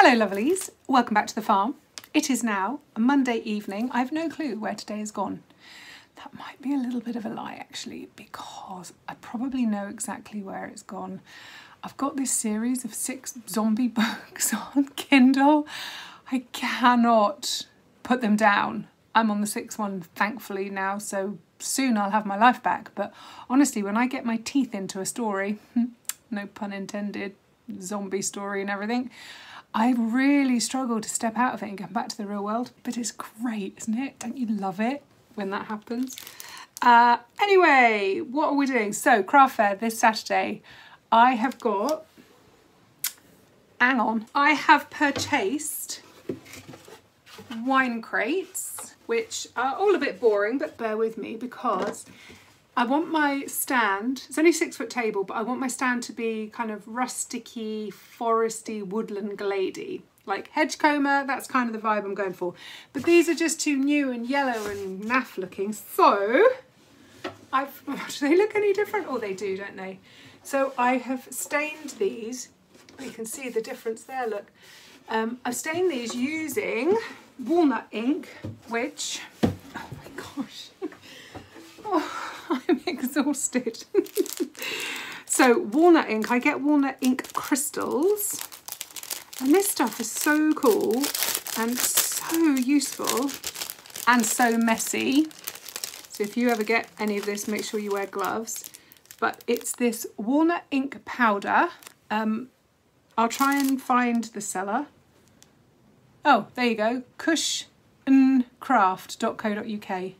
Hello lovelies, welcome back to the farm. It is now a Monday evening. I have no clue where today has gone. That might be a little bit of a lie actually, because I probably know exactly where it's gone. I've got this series of 6 zombie books on Kindle. I cannot put them down. I'm on the 6th one thankfully now, so soon I'll have my life back. But honestly, when I get my teeth into a story, no pun intended, zombie story and everything, I really struggle to step out of it and get back to the real world. But it's great, isn't it? Don't you love it when that happens? Anyway, what are we doing? So, craft fair this Saturday. I have got, hang on, I have purchased wine crates, which are all a bit boring, but bear with me because I want my stand, it's only 6 foot table, but I want my stand to be kind of rusticy, foresty, woodland glady. Like hedgecomber, that's kind of the vibe I'm going for. But these are just too new and yellow and naff looking, so do they look any different? Oh, they do, don't they? So I have stained these. You can see the difference there, look. I've stained these using walnut ink, which, oh my gosh, oh, I'm exhausted. So walnut ink, I get walnut ink crystals, and this stuff is so cool and so useful and so messy. So if you ever get any of this, make sure you wear gloves. But it's this walnut ink powder. I'll try and find the seller. Oh, there you go, cushioncraft.co.uk.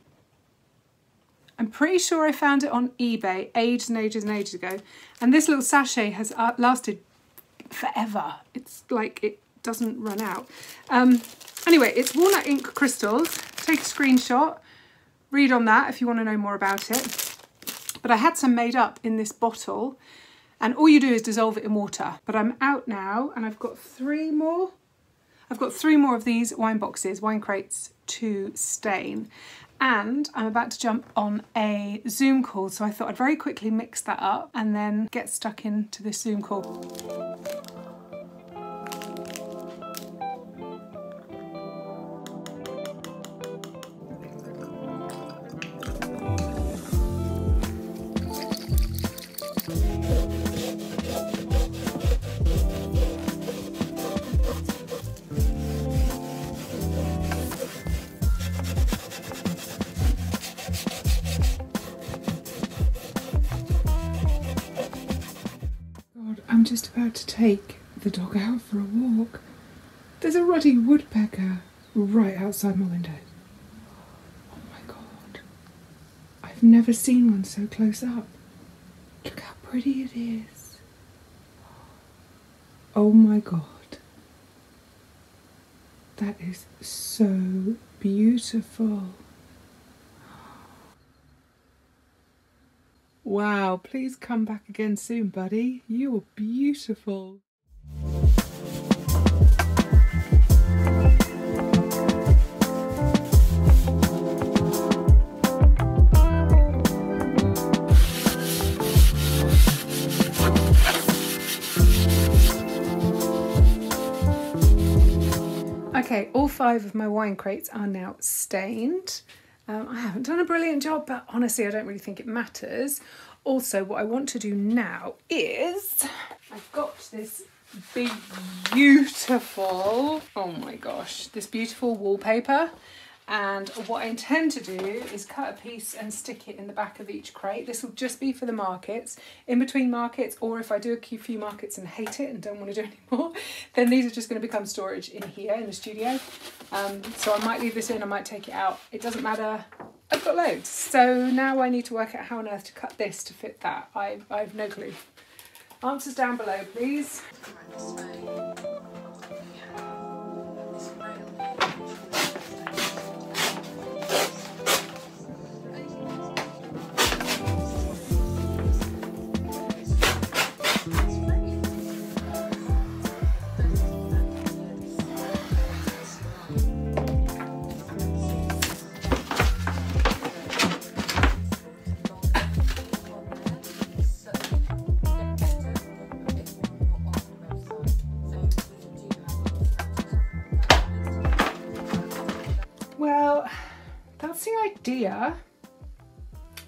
I'm pretty sure I found it on eBay ages and ages and ages ago. And this little sachet has lasted forever. It's like it doesn't run out. Anyway, it's walnut ink crystals. Take a screenshot, read on that if you want to know more about it. But I had some made up in this bottle, and all you do is dissolve it in water. But I'm out now and I've got 3 more. I've got 3 more of these wine boxes, wine crates to stain. And I'm about to jump on a Zoom call, so I thought I'd very quickly mix that up and then get stuck into this Zoom call. I'm just about to take the dog out for a walk. There's a ruddy woodpecker right outside my window. Oh my god. I've never seen one so close up. Look how pretty it is. Oh my god. That is so beautiful. Wow, please come back again soon, buddy. You are beautiful. Okay, all 5 of my wine crates are now stained. I haven't done a brilliant job, but honestly I don't really think it matters. Also, what I want to do now is, I've got this beautiful, oh my gosh, this beautiful wallpaper. And what I intend to do is cut a piece and stick it in the back of each crate. This will just be for the markets, in between markets, or if I do a few markets and hate it and don't want to do anymore, then these are just going to become storage in here in the studio. So I might leave this in, I might take it out. It doesn't matter. I've got loads. So now I need to work out how on earth to cut this to fit that. I've no clue. Answers down below, please. that's the idea.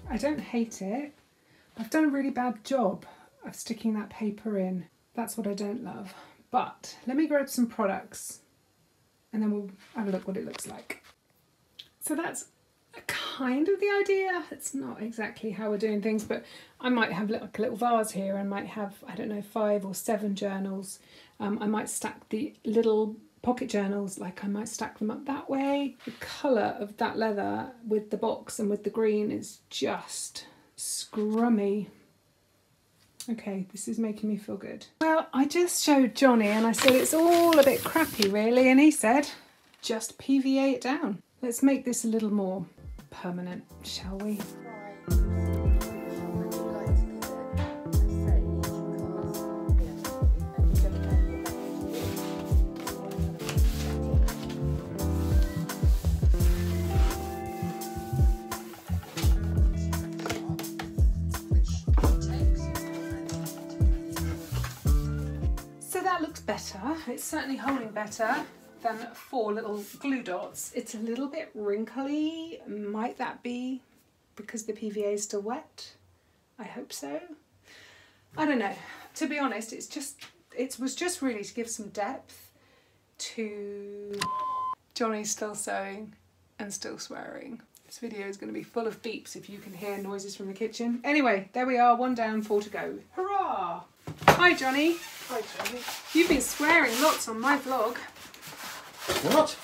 I don't hate it. I've done a really bad job of sticking that paper in. That's what I don't love. But let me grab some products and then we'll have a look what it looks like. So that's kind of the idea. It's not exactly how we're doing things, but I might have like a little vase here. I might have, I don't know, 5 or 7 journals. I might stack the little pocket journals, like I might stack them up that way. The colour of that leather with the box and with the green is just scrummy. Okay, this is making me feel good. Well, I just showed Johnny and I said it's all a bit crappy really, and he said just PVA it down. Let's make this a little more permanent, shall we? Better. It's certainly holding better than 4 little glue dots. It's a little bit wrinkly. Might that be because the PVA is still wet? I hope so. I don't know. To be honest, it was just really to give some depth to... Johnny's still sewing and still swearing. This video is going to be full of beeps if you can hear noises from the kitchen. Anyway, there we are, 1 down, 4 to go. Hurrah! Hi Johnny. Hi Johnny. You've been swearing lots on my vlog. What?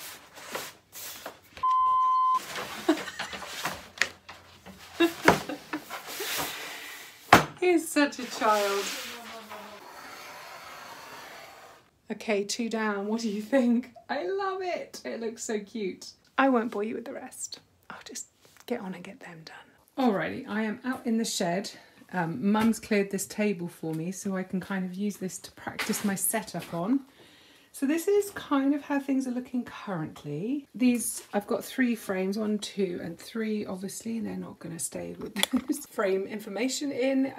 He's such a child. Okay, 2 down. What do you think? I love it. It looks so cute. I won't bore you with the rest. I'll just get on and get them done. Alrighty, I am out in the shed. Mum's cleared this table for me so I can kind of use this to practice my setup on. So this is kind of how things are looking currently. These, I've got 3 frames, 1, 2 and 3 obviously, and they're not going to stay with this frame information in,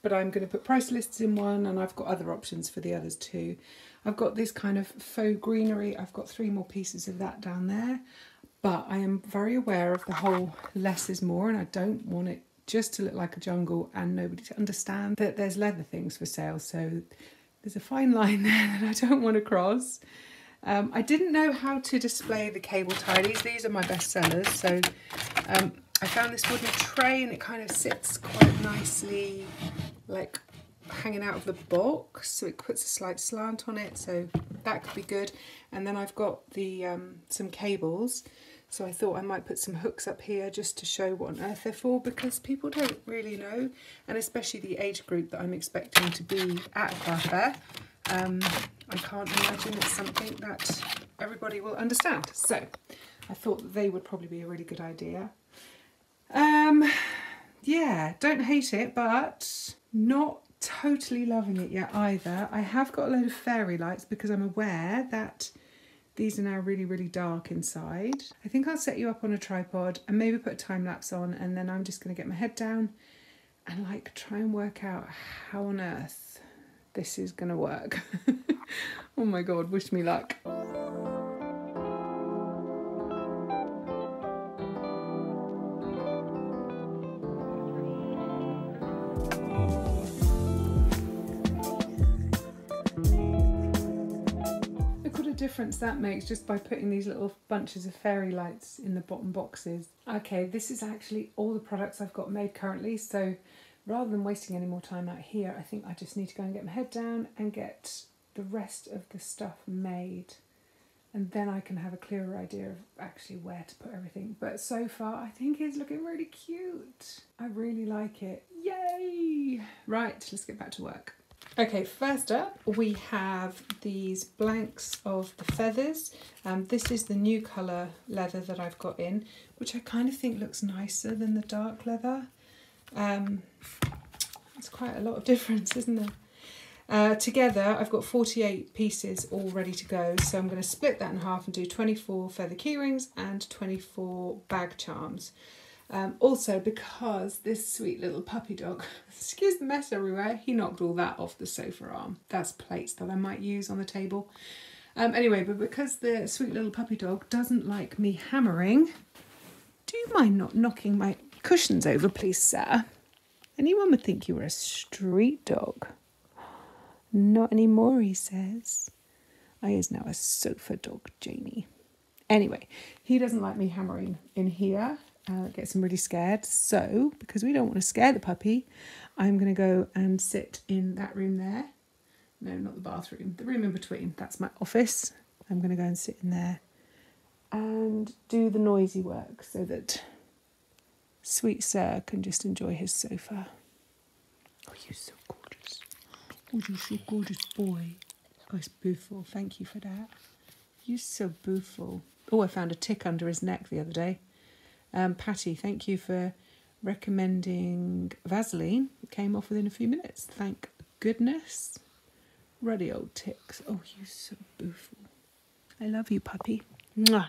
but I'm going to put price lists in one and I've got other options for the others too. I've got this kind of faux greenery, I've got 3 more pieces of that down there, but I am very aware of the whole less is more and I don't want it just to look like a jungle and nobody to understand that there's leather things for sale. So there's a fine line there that I don't want to cross. I didn't know how to display the cable tidies. These are my best sellers. So I found this wooden tray and it kind of sits quite nicely, like hanging out of the box. So it puts a slight slant on it. So that could be good. And then I've got the some cables. So I thought I might put some hooks up here just to show what on earth they're for, because people don't really know, and especially the age group that I'm expecting to be at a craft fair. I can't imagine it's something that everybody will understand. So I thought that they would probably be a really good idea. Yeah, don't hate it, but not totally loving it yet either. I have got a load of fairy lights because I'm aware that these are now really, really dark inside. I think I'll set you up on a tripod and maybe put a time lapse on, and then I'm just going to get my head down and like try and work out how on earth this is going to work. Oh my God, wish me luck. Difference that makes just by putting these little bunches of fairy lights in the bottom boxes. Okay, this is actually all the products I've got made currently, so rather than wasting any more time out here, I think I just need to go and get my head down and get the rest of the stuff made, and then I can have a clearer idea of actually where to put everything. But so far I think it's looking really cute. I really like it. Yay! Right, let's get back to work. Okay, first up we have these blanks of the feathers. This is the new colour leather that I've got in, which I kind of think looks nicer than the dark leather. It's quite a lot of difference, isn't there? Together I've got 48 pieces all ready to go, so I'm going to split that in half and do 24 feather keyrings and 24 bag charms. Also, because this sweet little puppy dog, excuse the mess everywhere, he knocked all that off the sofa arm. That's plates that I might use on the table. Anyway, but because the sweet little puppy dog doesn't like me hammering, Do you mind not knocking my cushions over, please, sir? Anyone would think you were a street dog. Not anymore, he says. I is now a sofa dog, Janie. Anyway, he doesn't like me hammering in here. Gets him really scared. So, because we don't want to scare the puppy, I'm going to go and sit in that room there. No, not the bathroom. The room in between. That's my office. I'm going to go and sit in there and do the noisy work so that sweet sir can just enjoy his sofa. Oh, you're so gorgeous. Oh, you're so gorgeous, boy. Oh, it's beautiful. Thank you for that. You're so beautiful. Oh, I found a tick under his neck the other day. Patty, thank you for recommending Vaseline. It came off within a few minutes. Thank goodness. Ruddy old ticks. Oh, you're so beautiful. I love you, puppy. Mwah.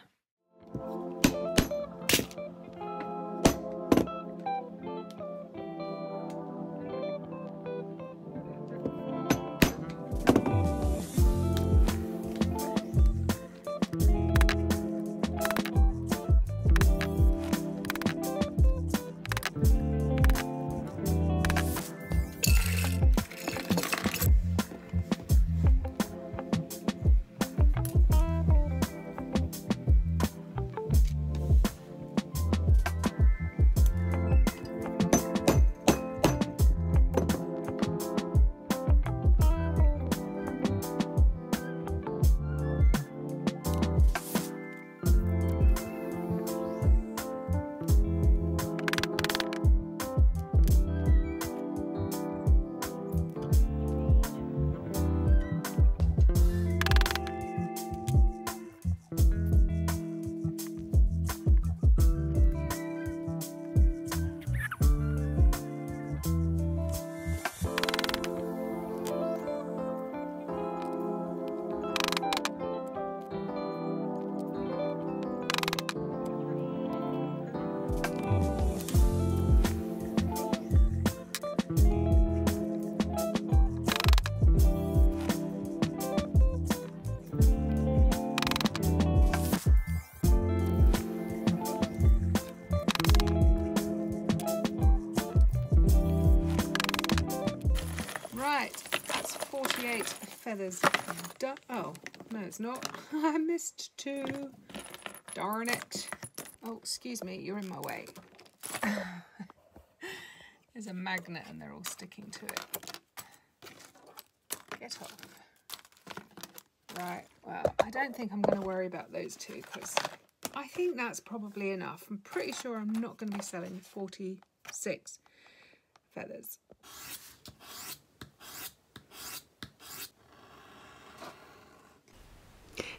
Right, that's 48 feathers done. Oh, no, it's not. I missed 2. Darn it. Oh, excuse me, you're in my way. There's a magnet and they're all sticking to it. Get off. Right, well, I don't think I'm going to worry about those 2 because I think that's probably enough. I'm pretty sure I'm not going to be selling 46 feathers.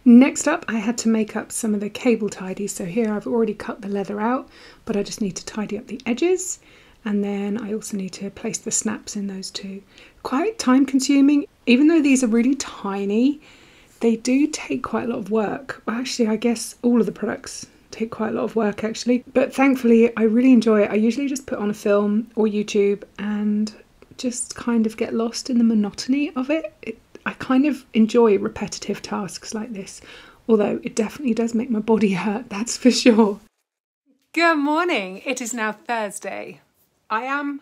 Next up, I had to make up some of the cable tidies. So here I've already cut the leather out, but I just need to tidy up the edges. And then I also need to place the snaps in those too. Quite time consuming. Even though these are really tiny, they do take quite a lot of work. Well, actually, I guess all of the products take quite a lot of work actually. But thankfully, I really enjoy it. I usually just put on a film or YouTube and just kind of get lost in the monotony of it. I kind of enjoy repetitive tasks like this, although it definitely does make my body hurt, that's for sure. Good morning. It is now Thursday. I am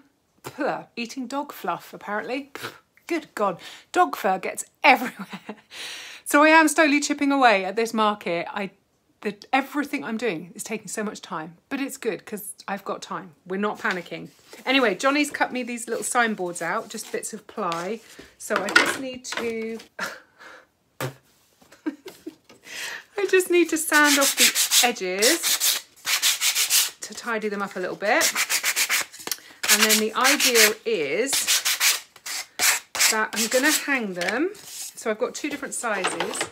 eating dog fluff, apparently. Good God, dog fur gets everywhere. So I am slowly chipping away at this market. Everything I'm doing is taking so much time, but it's good because I've got time. We're not panicking. Anyway, Johnny's cut me these little signboards out, just bits of ply. So I just need to... I just need to sand off the edges to tidy them up a little bit. And then the idea is that I'm going to hang them. So I've got 2 different sizes.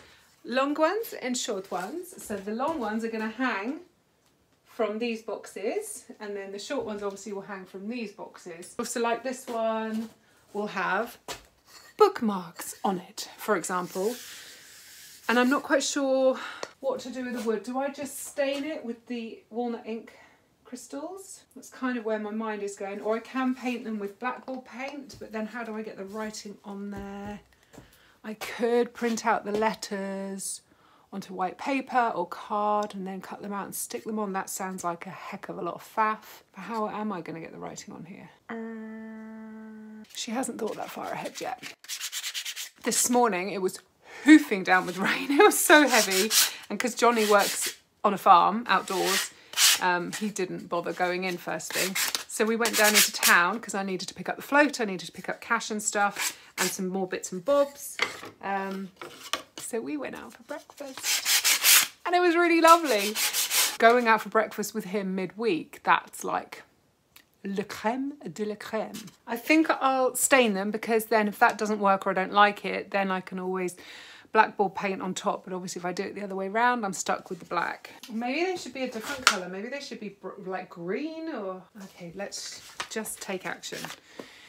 Long ones and short ones. So the long ones are going to hang from these boxes, and then the short ones obviously will hang from these boxes. So like this one will have bookmarks on it, for example. And I'm not quite sure what to do with the wood. Do I just stain it with the walnut ink crystals? That's kind of where my mind is going. Or I can paint them with blackboard paint, but then how do I get the writing on there? I could print out the letters onto white paper or card and then cut them out and stick them on. That sounds like a heck of a lot of faff. But how am I going to get the writing on here? She hasn't thought that far ahead yet. This morning it was hoofing down with rain. It was so heavy, and because Johnny works on a farm outdoors, he didn't bother going in first thing. So we went down into town because I needed to pick up the float, I needed to pick up cash and stuff and some more bits and bobs. So we went out for breakfast and it was really lovely. Going out for breakfast with him midweek, that's like le crème de la crème. I think I'll stain them because then if that doesn't work or I don't like it, then I can always blackboard paint on top. But obviously if I do it the other way around, I'm stuck with the black. Maybe they should be a different colour. Maybe they should be like green or... Okay, let's just take action.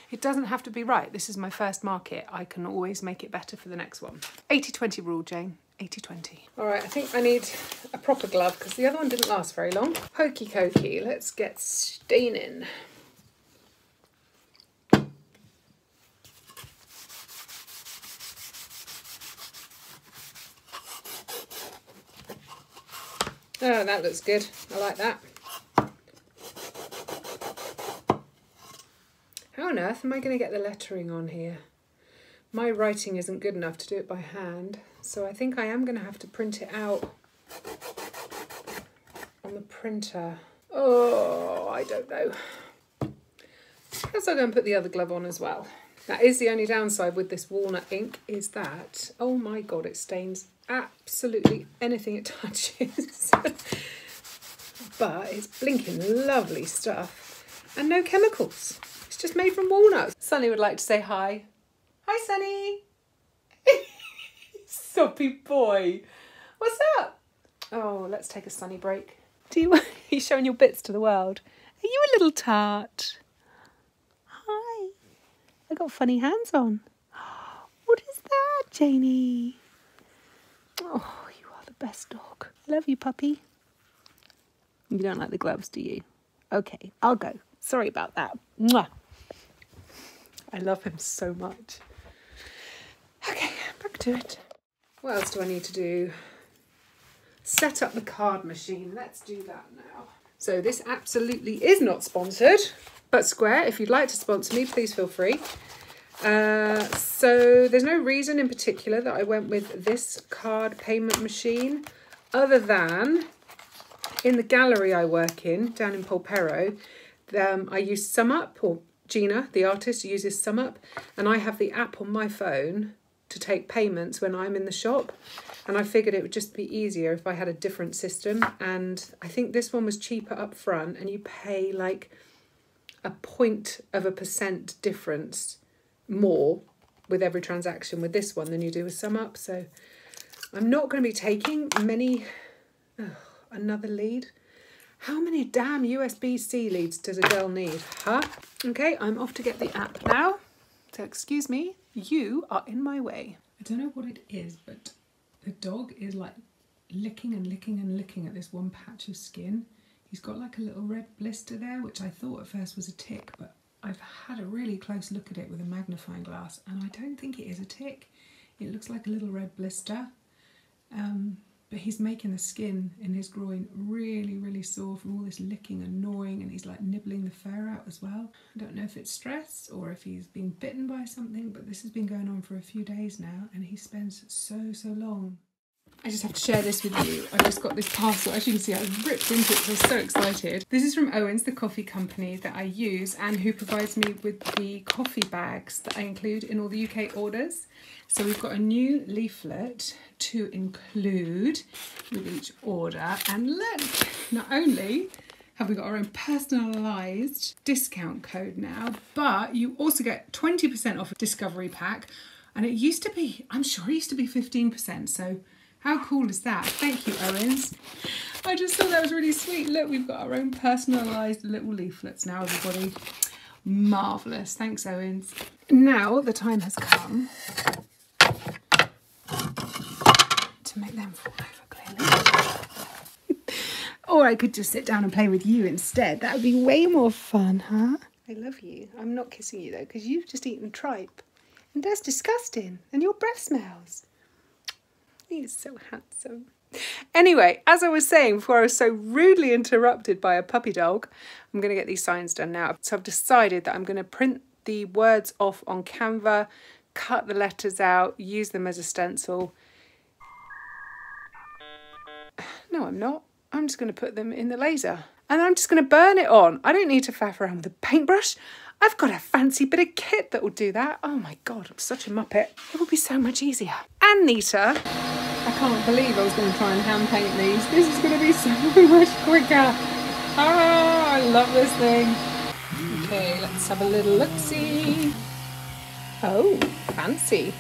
It doesn't have to be right. This is my first market. I can always make it better for the next one. 80-20 rule, Jane. 80-20. All right, I think I need a proper glove because the other one didn't last very long. Hokey cokey, let's get staining. Oh, that looks good. I like that. How on earth am I going to get the lettering on here? My writing isn't good enough to do it by hand, so I think I am going to have to print it out on the printer. Oh, I don't know. Perhaps I'm going to put the other glove on as well. That is the only downside with this walnut ink, is that, oh my God, it stains absolutely anything it touches. But it's blinking lovely stuff and no chemicals. It's just made from walnuts. Sunny would like to say hi. Hi, Sunny. Soppy boy. What's up? Oh, let's take a Sunny break. Are you showing your bits to the world? Are you a little tart? Hi. I got funny hands on. What is that, Janie? Oh, you are the best dog. I love you, puppy. You don't like the gloves, do you? Okay, I'll go. Sorry about that. Mwah. I love him so much. Okay, back to it. What else do I need to do? Set up the card machine. Let's do that now. So this absolutely is not sponsored, but Square, if you'd like to sponsor me, please feel free. So there's no reason in particular that I went with this card payment machine other than in the gallery I work in down in Polperro, I use SumUp, or Gina, the artist, uses SumUp, and I have the app on my phone to take payments when I'm in the shop, and I figured it would just be easier if I had a different system. And I think this one was cheaper up front, and you pay like 0.1% difference more with every transaction with this one than you do with SumUp. So I'm not going to be taking many. Another lead. How many damn USB-C leads does a girl need, huh? Okay, I'm off to get the app now. So excuse me, you are in my way. I don't know what it is, but the dog is like licking and licking and licking at this one patch of skin. He's got like a little red blister there, which I thought at first was a tick, but I've had a really close look at it with a magnifying glass, and I don't think it is a tick. It looks like a little red blister. But he's making the skin in his groin really, really sore from all this licking and gnawing, and he's like nibbling the fur out as well. I don't know if it's stress or if he's been bitten by something, but this has been going on for a few days now, and he spends so long. I just have to share this with you. I just got this parcel. As you can see, I ripped into it, so I was so excited. This is from Owens, the coffee company that I use and who provides me with the coffee bags that I include in all the UK orders. So we've got a new leaflet to include with each order. And look, not only have we got our own personalised discount code now, but you also get 20% off a discovery pack. And it used to be, I'm sure it used to be 15%. So how cool is that? Thank you, Owens. I just thought that was really sweet. Look, we've got our own personalised little leaflets now, everybody. Marvellous. Thanks, Owens. Now the time has come to make them fall over, clearly. Or I could just sit down and play with you instead. That would be way more fun, huh? I love you. I'm not kissing you, though, because you've just eaten tripe. And that's disgusting. And your breath smells. He's so handsome. Anyway, as I was saying before I was so rudely interrupted by a puppy dog, I'm going to get these signs done now. So I've decided that I'm going to print the words off on Canva, cut the letters out, use them as a stencil. No, I'm not. I'm just going to put them in the laser. And I'm just going to burn it on. I don't need to faff around with a paintbrush. I've got a fancy bit of kit that will do that. Oh my God, I'm such a muppet. It will be so much easier. And neater. I can't believe I was going to try and hand paint these. This is going to be so much quicker. Ah, I love this thing. Okay, let's have a little look-see. Oh, fancy.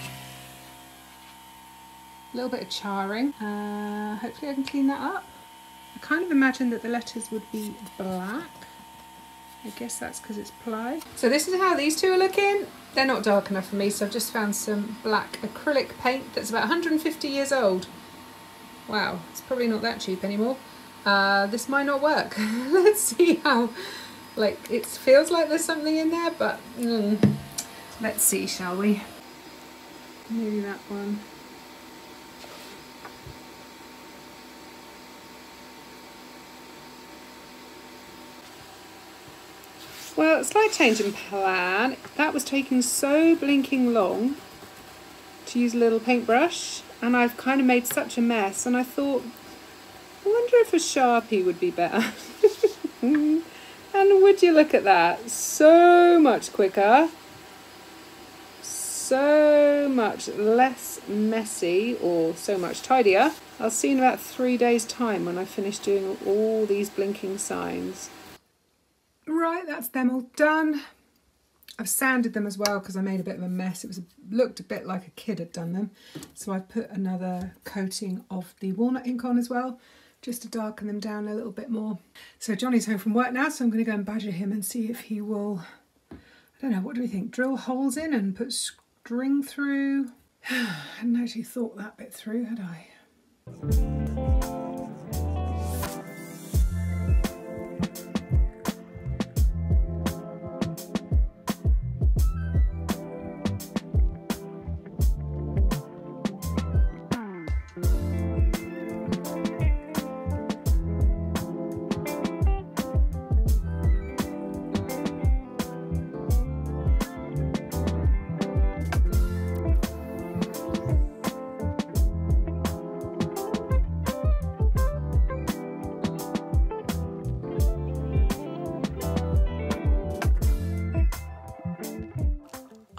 A little bit of charring. Hopefully I can clean that up. I kind of imagined that the letters would be black. I guess that's because it's ply. So this is how these two are looking. They're not dark enough for me, so I've just found some black acrylic paint that's about 150 years old. Wow, it's probably not that cheap anymore. This might not work. Let's see how, like, it feels like there's something in there, but let's see, shall we? Maybe that one. Well, slight change in plan. That was taking so blinking long to use a little paintbrush, and I've kind of made such a mess, and I thought, I wonder if a Sharpie would be better. And would you look at that? So much quicker, so much less messy, or so much tidier. I'll see in about 3 days' time when I finish doing all these blinking signs. Right, that's them all done. I've sanded them as well because I made a bit of a mess. It looked a bit like a kid had done them. So I've put another coating of the walnut ink on as well, just to darken them down a little bit more. So Johnny's home from work now, so I'm going to go and badger him and see if he will, I don't know, what do we think? Drill holes in and put string through? I hadn't actually thought that bit through, had I?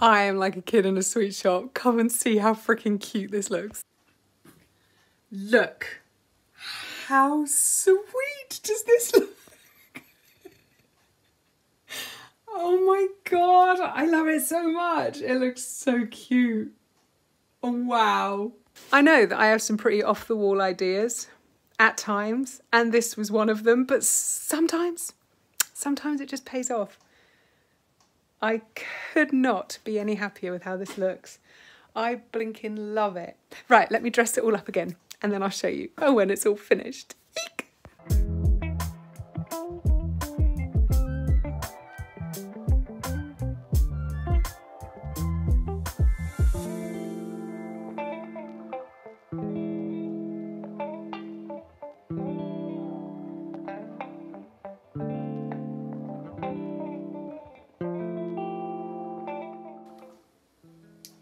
I am like a kid in a sweet shop. Come and see how freaking cute this looks. Look. How sweet does this look? Oh my God, I love it so much. It looks so cute. Oh, wow. I know that I have some pretty off-the-wall ideas at times, and this was one of them, but sometimes it just pays off. I could not be any happier with how this looks. I blinking love it. Right, let me dress it all up again and then I'll show you when it's all finished. Eek!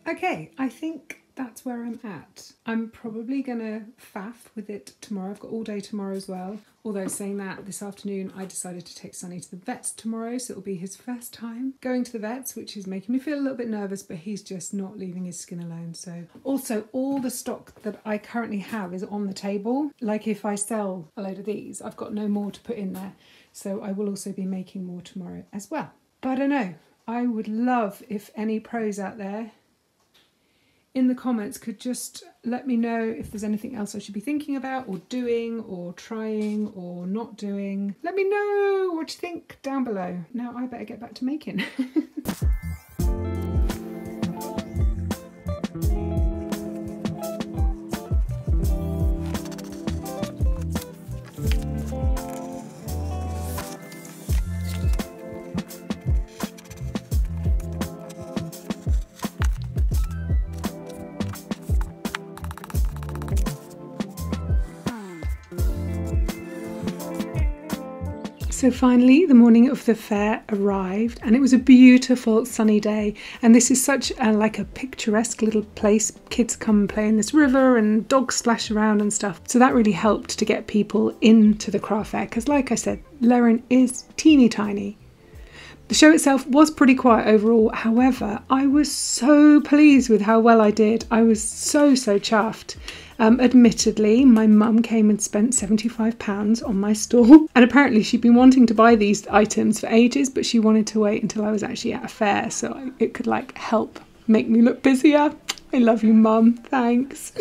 Okay, I think that's where I'm at. I'm probably gonna faff with it tomorrow. I've got all day tomorrow as well. Although saying that, this afternoon I decided to take Sonny to the vets tomorrow, so it'll be his first time going to the vets, which is making me feel a little bit nervous, but he's just not leaving his skin alone. So also, all the stock that I currently have is on the table. Like if I sell a load of these, I've got no more to put in there. So I will also be making more tomorrow as well. But I don't know, I would love if any pros out there in the comments could just let me know if there's anything else I should be thinking about or doing or trying or not doing. Let me know what you think down below. Now I better get back to making. So finally, the morning of the fair arrived, and it was a beautiful sunny day. And this is such like a picturesque little place. Kids come and play in this river, and dogs splash around and stuff. So that really helped to get people into the craft fair, because like I said, Leren is teeny tiny. The show itself was pretty quiet overall. However, I was so pleased with how well I did. I was so chuffed. Admittedly, my mum came and spent £75 on my stall, and apparently she'd been wanting to buy these items for ages, but she wanted to wait until I was actually at a fair so it could like help make me look busier. I love you, Mum, thanks.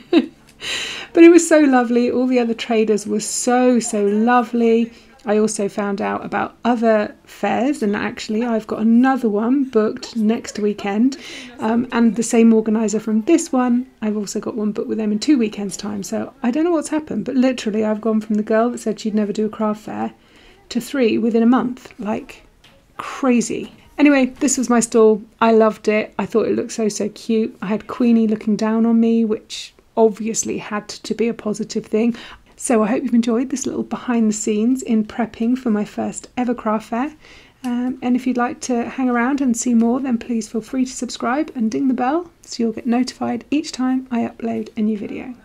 But it was so lovely. All the other traders were so lovely. I also found out about other fairs, and actually I've got another one booked next weekend, and the same organiser from this one, I've also got one booked with them in 2 weekends time. So I don't know what's happened, but literally I've gone from the girl that said she'd never do a craft fair to 3 within a month, like crazy. Anyway, this was my stall. I loved it. I thought it looked so cute. I had Queenie looking down on me, which obviously had to be a positive thing. So I hope you've enjoyed this little behind the scenes in prepping for my first ever craft fair. And if you'd like to hang around and see more, then please feel free to subscribe and ding the bell so you'll get notified each time I upload a new video.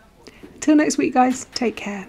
Until next week, guys, take care.